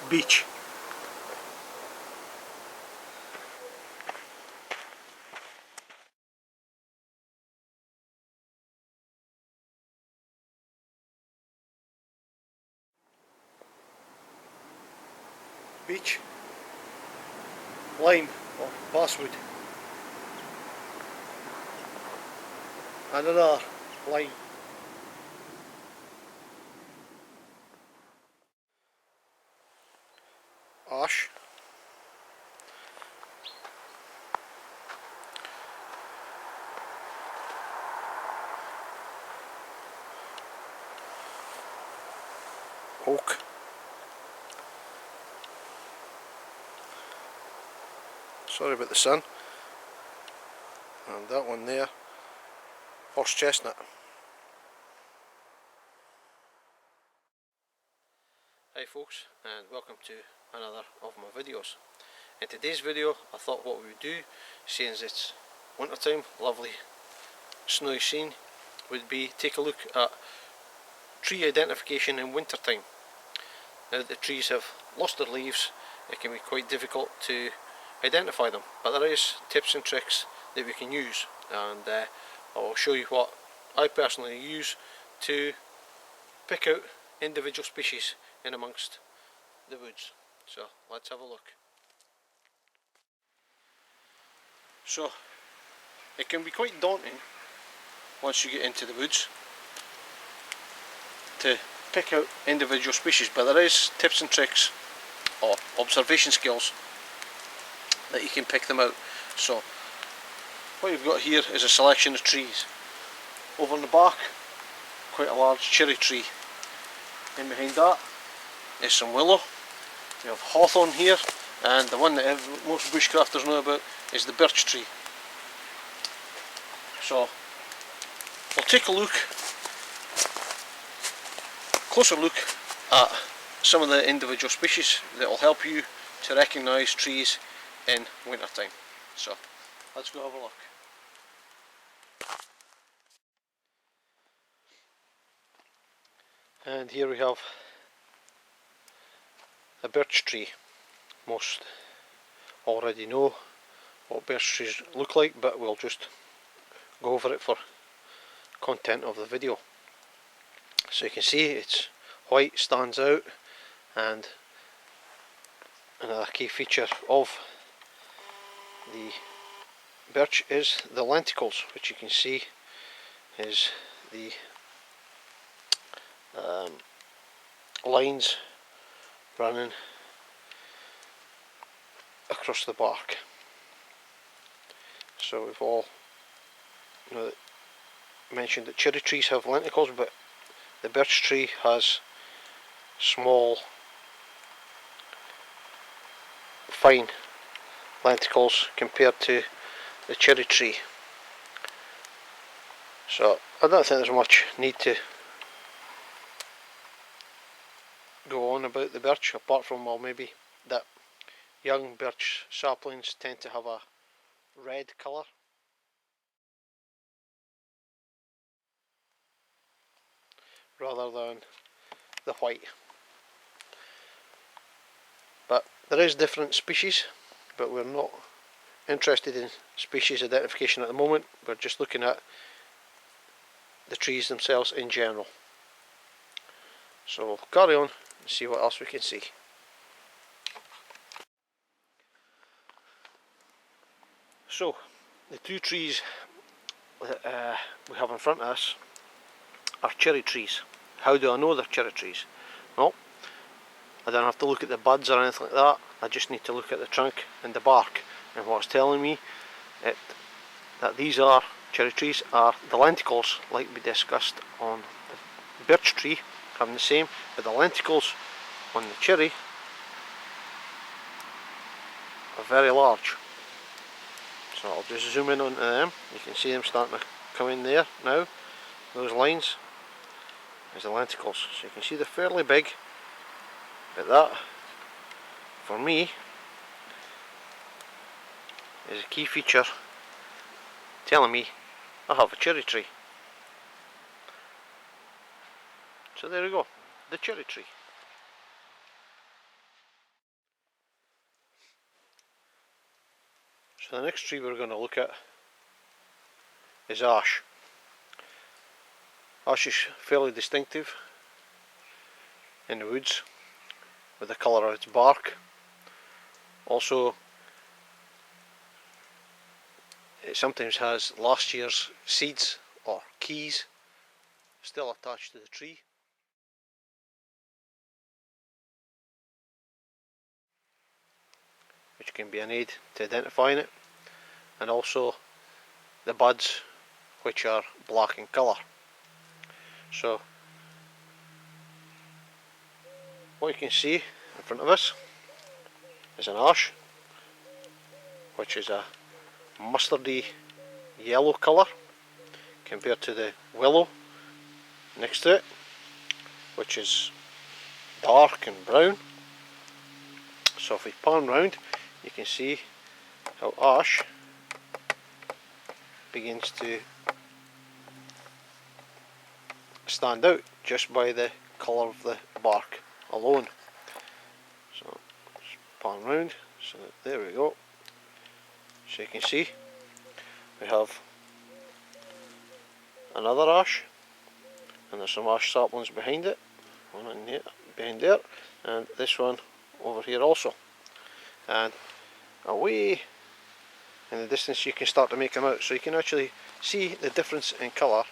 beech. Beech, lime or basswood, and another lime. Ash, oak, sorry about the sun, and that one there, horse chestnut. Hi folks, and welcome to another of my videos. In today's video I thought what we would do, seeing as it's winter time, lovely snowy scene, would be take a look at tree identification in winter time. Now that the trees have lost their leaves, it can be quite difficult to identify them, but there is tips and tricks that we can use, and I will show you what I personally use to pick out individual species in amongst the woods. So let's have a look. So it can be quite daunting once you get into the woods to pick out individual species, but there is tips and tricks or observation skills that you can pick them out. So what you've got here is a selection of trees. Over on the back, quite a large cherry tree. In behind that is some willow. We have hawthorn here, and the one that most bushcrafters know about is the birch tree. So we'll take a closer look at some of the individual species that will help you to recognise trees in winter time. So let's go have a look. And here we have a birch tree. Most already know what birch trees look like, but we'll just go over it for content of the video. So you can see it's white, stands out, and another key feature of the birch is the lenticels, which you can see is the lines running across the bark. So we've all mentioned that cherry trees have lenticels, but the birch tree has small, fine lenticels compared to the cherry tree. So I don't think there's much need to go on about the birch, apart from, well, maybe that young birch saplings tend to have a red colour. Rather than the white. But there is different species, but we're not interested in species identification at the moment. We're just looking at the trees themselves in general. So we'll carry on and see what else we can see. So the two trees that we have in front of us are cherry trees. How do I know they're cherry trees? Well, I don't have to look at the buds or anything like that. I just need to look at the trunk and the bark, and what's telling me that these are cherry trees are the lenticels, like we discussed on the birch tree, having the same, but the lenticels on the cherry are very large. So I'll just zoom in onto them. You can see them starting to come in there now. Those lines is the lenticels, so you can see they're fairly big, but that for me is a key feature telling me I have a cherry tree. So there we go, the cherry tree. So the next tree we're going to look at is ash. Ash is fairly distinctive in the woods with the colour of its bark. Also, it sometimes has last year's seeds or keys still attached to the tree. Which can be an aid to identifying it, and also the buds, which are black in colour. So what you can see in front of us is an ash, which is a mustardy yellow colour compared to the willow next to it, which is dark and brown. So if we pan round, you can see how ash begins to stand out just by the colour of the bark alone. So just pan round, so there we go. So you can see we have another ash, and there's some ash saplings behind it, one in there, behind there, and this one over here also. And away in the distance you can start to make them out, so you can actually see the difference in colour.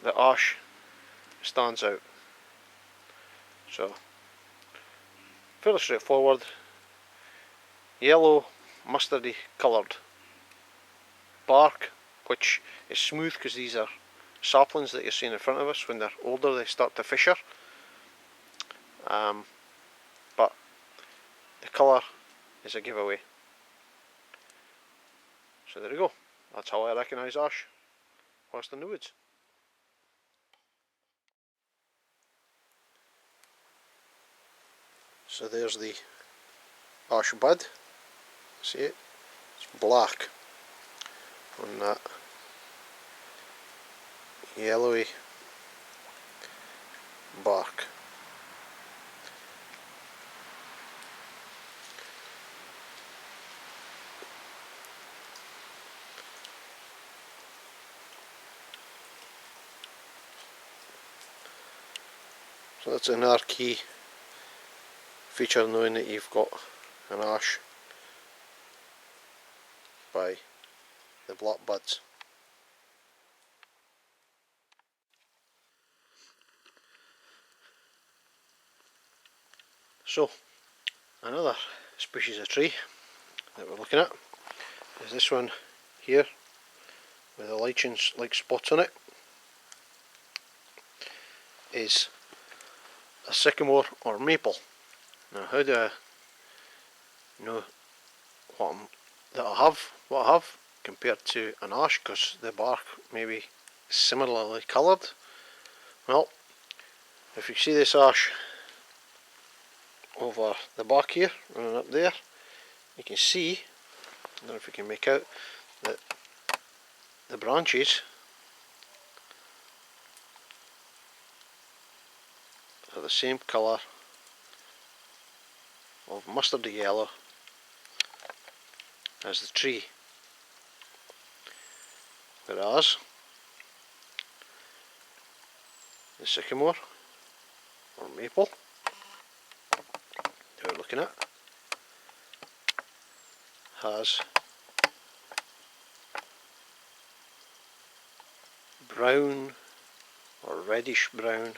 The ash stands out. So fairly straightforward, yellow mustardy coloured bark, which is smooth because these are saplings that you're seeing in front of us. When they're older they start to fissure, but the colour is a giveaway. So there you go, that's how I recognise ash whilst in the woods. So there's the ash bud, see it? It's black on that yellowy bark. So that's another key feature, knowing that you've got an ash by the black buds. So another species of tree that we're looking at is this one here with the lichens like spots on it. Is a sycamore or maple. Now how do I know what I have compared to an ash, because the bark may be similarly coloured? Well, if you see this ash over the back here, running up there, you can see, I don't know if you can make out, that the branches are the same colour of mustardy yellow as the tree, whereas the sycamore or maple that we're looking at has brown or reddish brown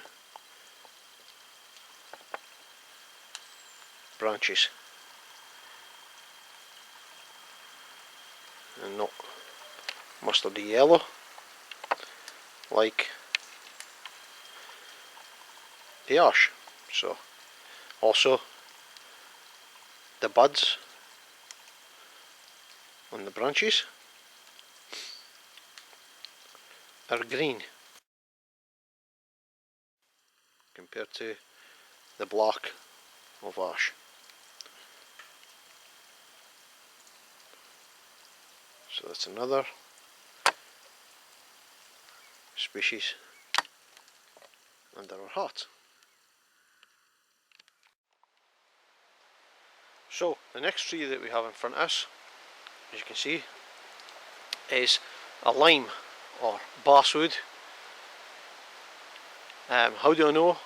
branches, and not mustardy yellow like the ash. So also the buds on the branches are green compared to the black of ash. So that's another species under our hat. So the next tree that we have in front of us, as you can see, is a lime or basswood. How do I know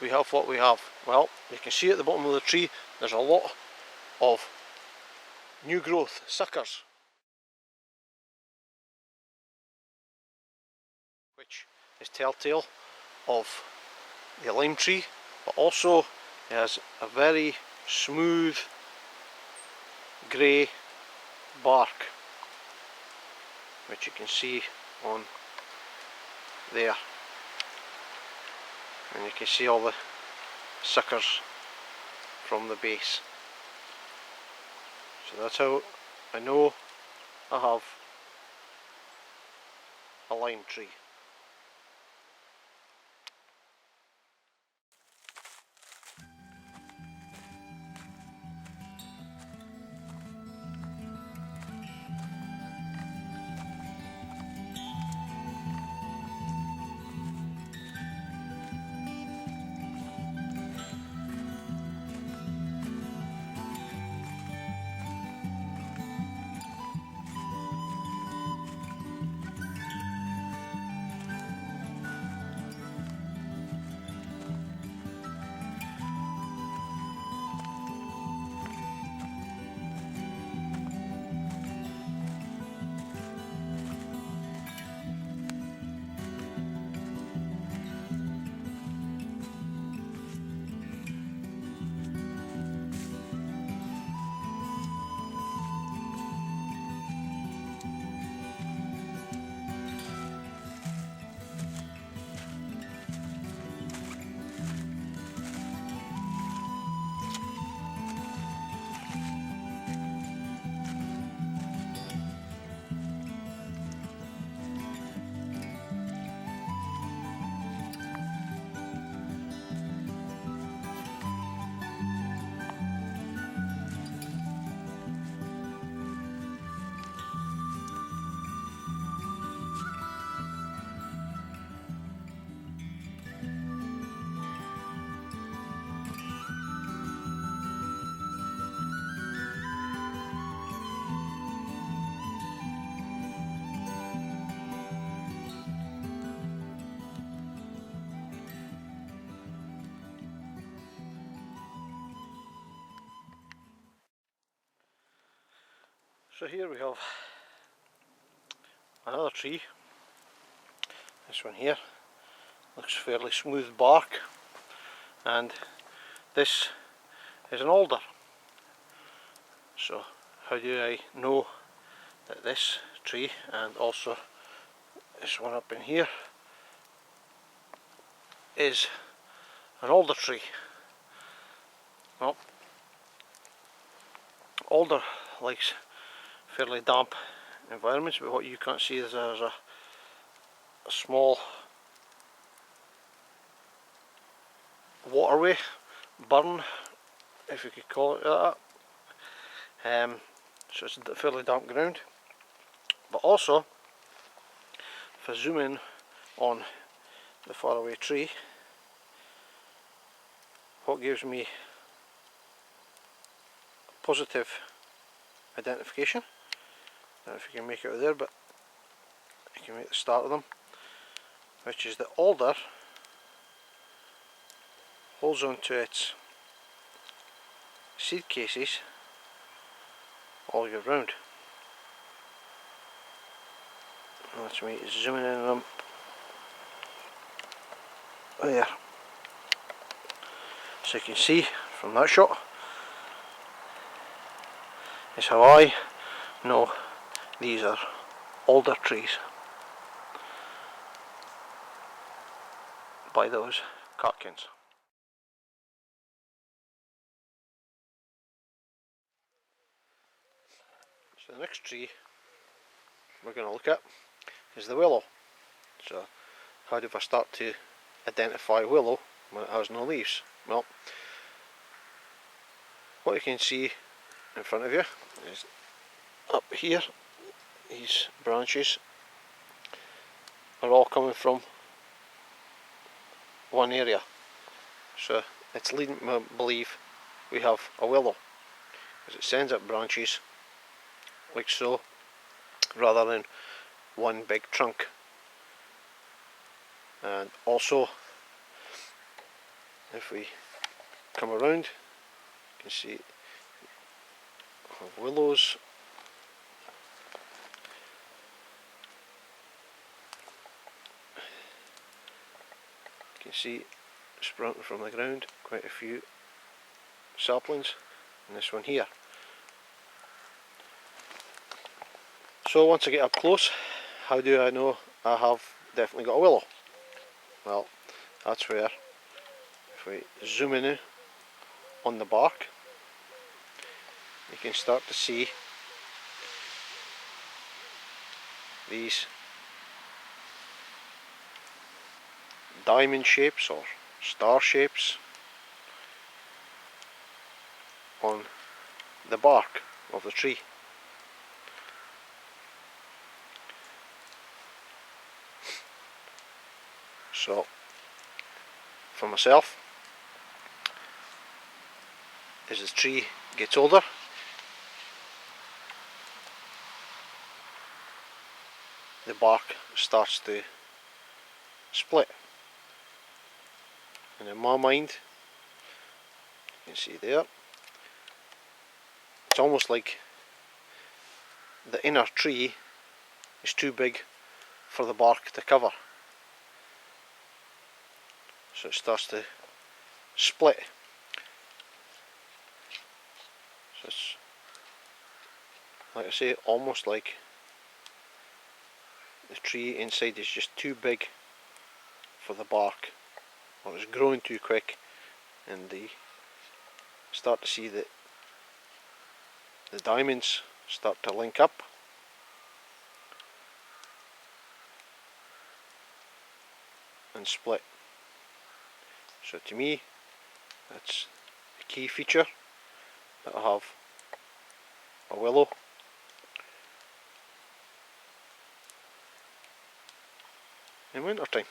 we have what we have? Well, you can see at the bottom of the tree there's a lot of new growth suckers, which is telltale of the lime tree, but also it has a very smooth grey bark, which you can see on there, and you can see all the suckers from the base. So that's how I know I have a lime tree. So here we have another tree. This one here looks fairly smooth bark, and this is an alder. So how do I know that this tree and also this one up in here is an alder tree? Well, alder likes fairly damp environments, but what you can't see is there's a small waterway, burn, if you could call it that. So it's fairly damp ground. But also, if I zoom in on the faraway tree, what gives me positive identification, I don't know if you can make it out there, but you can make the start of them, which is that alder holds on to its seed cases all year round. That's me zooming in on them there. So you can see from that shot is how I know these are alder trees, by those catkins. So the next tree we're going to look at is the willow. So how do I start to identify willow when it has no leaves? Well, what you can see in front of you is up here, these branches are all coming from one area, so it's leading me to believe we have a willow. because it sends up branches like so, rather than one big trunk. And also, if we come around, you can see willows. You can see sprouting from the ground, quite a few saplings, and this one here. So once I get up close, how do I know I have definitely got a willow? Well, that's where, if we zoom in on the bark, you can start to see these diamond shapes or star shapes on the bark of the tree. So for myself, as the tree gets older, the bark starts to split, and in my mind, you can see there, it's almost like the inner tree is too big for the bark to cover, so it starts to split. So it's, like I say, almost like the tree inside is just too big for the bark, or it's growing too quick, and you start to see that the diamonds start to link up, and split. So to me, that's a key feature that I have a willow. In winter time.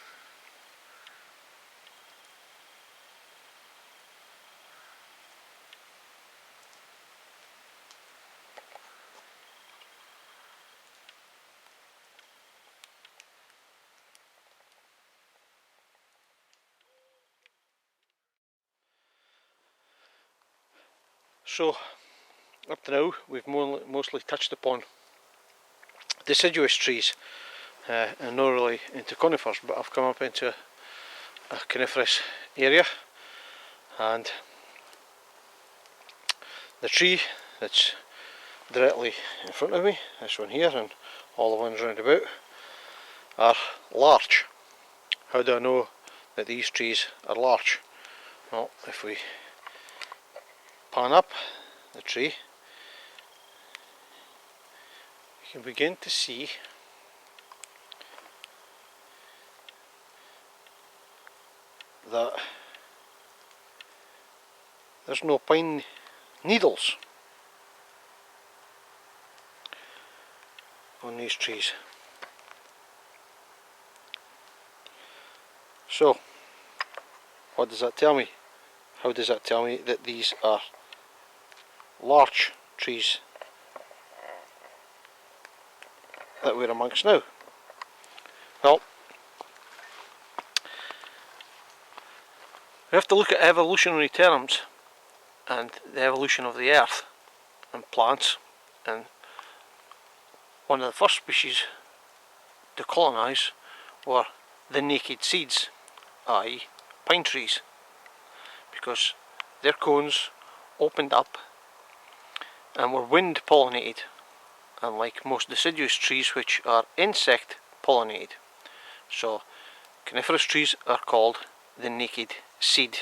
So up to now we've mostly touched upon deciduous trees, and not really into conifers, but I've come up into a coniferous area, and the tree that's directly in front of me, this one here, and all the ones round about, are larch. How do I know that these trees are larch? Well, if we pan up the tree, you can begin to see that there's no pine needles on these trees. So what does that tell me? How does that tell me that these are larch trees that we're amongst now? Well, we have to look at evolutionary terms and the evolution of the earth and plants, and one of the first species to colonise were the naked seeds, i.e. pine trees, because their cones opened up and were wind pollinated, unlike most deciduous trees which are insect pollinated. So coniferous trees are called the naked seed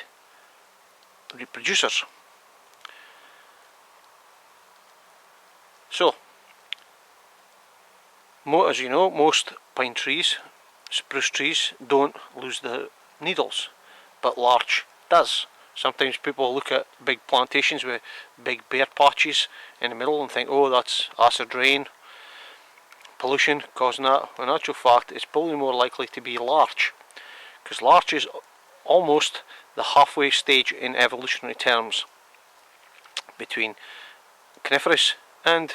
reproducers. So, as you know, most pine trees, spruce trees, don't lose the needles, but larch does. Sometimes people look at big plantations with big bare patches in the middle and think, oh, that's acid rain, pollution causing that. In actual fact, it's probably more likely to be larch, because larch is almost the halfway stage in evolutionary terms between coniferous and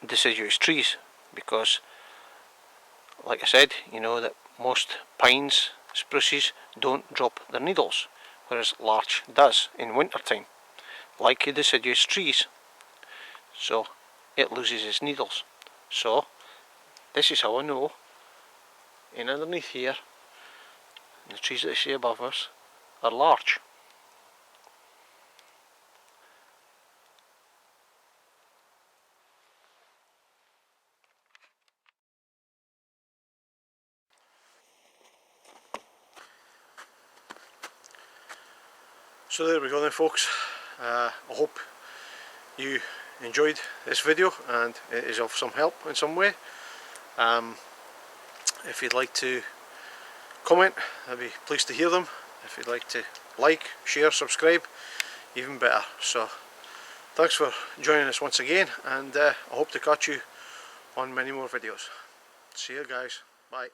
deciduous trees, because like I said, you know that most pines, spruces don't drop their needles, whereas larch does in winter time, like the deciduous trees. So it loses its needles. So this is how I know, and underneath here, the trees that I see above us are larch. So there we go then, folks. I hope you enjoyed this video and it is of some help in some way. If you'd like to comment, I'd be pleased to hear them. If you'd like to like, share, subscribe, even better. So thanks for joining us once again, and I hope to catch you on many more videos. See you guys. Bye.